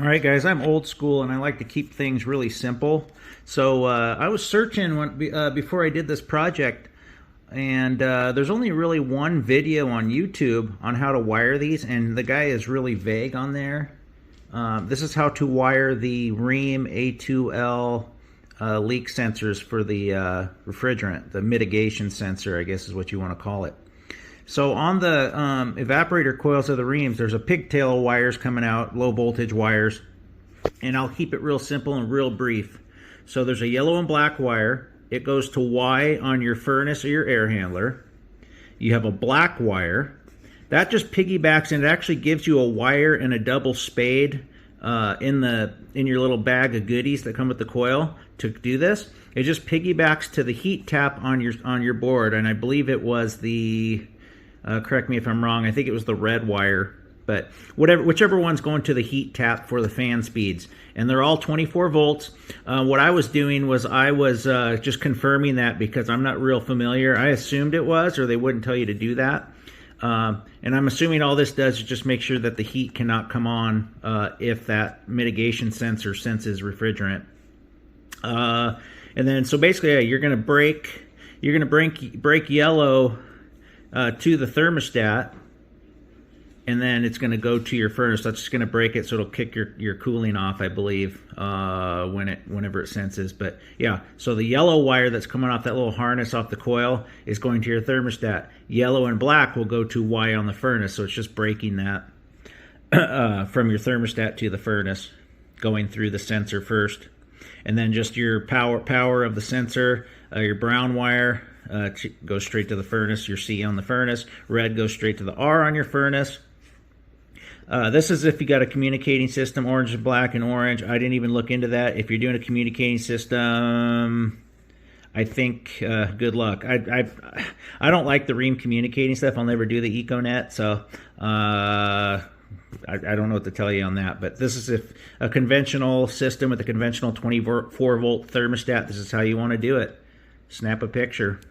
All right, guys, I'm old school and I like to keep things really simple. So I was searching before I did this project, and there's only really one video on YouTube on how to wire these, and the guy is really vague on there. This is how to wire the Rheem A2L leak sensors for the refrigerant, the mitigation sensor, I guess is what you want to call it. So on the evaporator coils of the Rheems, there's a pigtail of wires coming out, low voltage wires, and I'll keep it real simple and real brief. So there's a yellow and black wire. It goes to Y on your furnace or your air handler. You have a black wire. That just piggybacks, and it actually gives you a wire and a double spade in your little bag of goodies that come with the coil to do this. It just piggybacks to the heat tap on your board, and I believe it was the correct me if I'm wrong, I think it was the red wire, but whichever one's going to the heat tap for the fan speeds, and they're all 24 volts. What I was doing was I was just confirming that because I'm not real familiar. I assumed it was, or they wouldn't tell you to do that. And I'm assuming all this does is just make sure that the heat cannot come on if that mitigation sensor senses refrigerant. And then so basically, yeah, you're going to break yellow to the thermostat, and then it's going to go to your furnace. That's just going to break it, so it'll kick your cooling off, I believe, whenever it senses. But yeah, so the yellow wire that's coming off that little harness off the coil is going to your thermostat. Yellow and black will go to Y on the furnace, so it's just breaking that from your thermostat to the furnace, going through the sensor first, and then just your power of the sensor, your brown wire goes straight to the furnace, your C on the furnace. Red goes straight to the R on your furnace. This is if you got a communicating system, orange and black and orange. I didn't even look into that. If you're doing a communicating system, I think good luck. I don't like the Rheem communicating stuff. I'll never do the EcoNet, so I don't know what to tell you on that. But this is if a conventional system with a conventional 24 volt thermostat, this is how you want to do it. Snap a picture.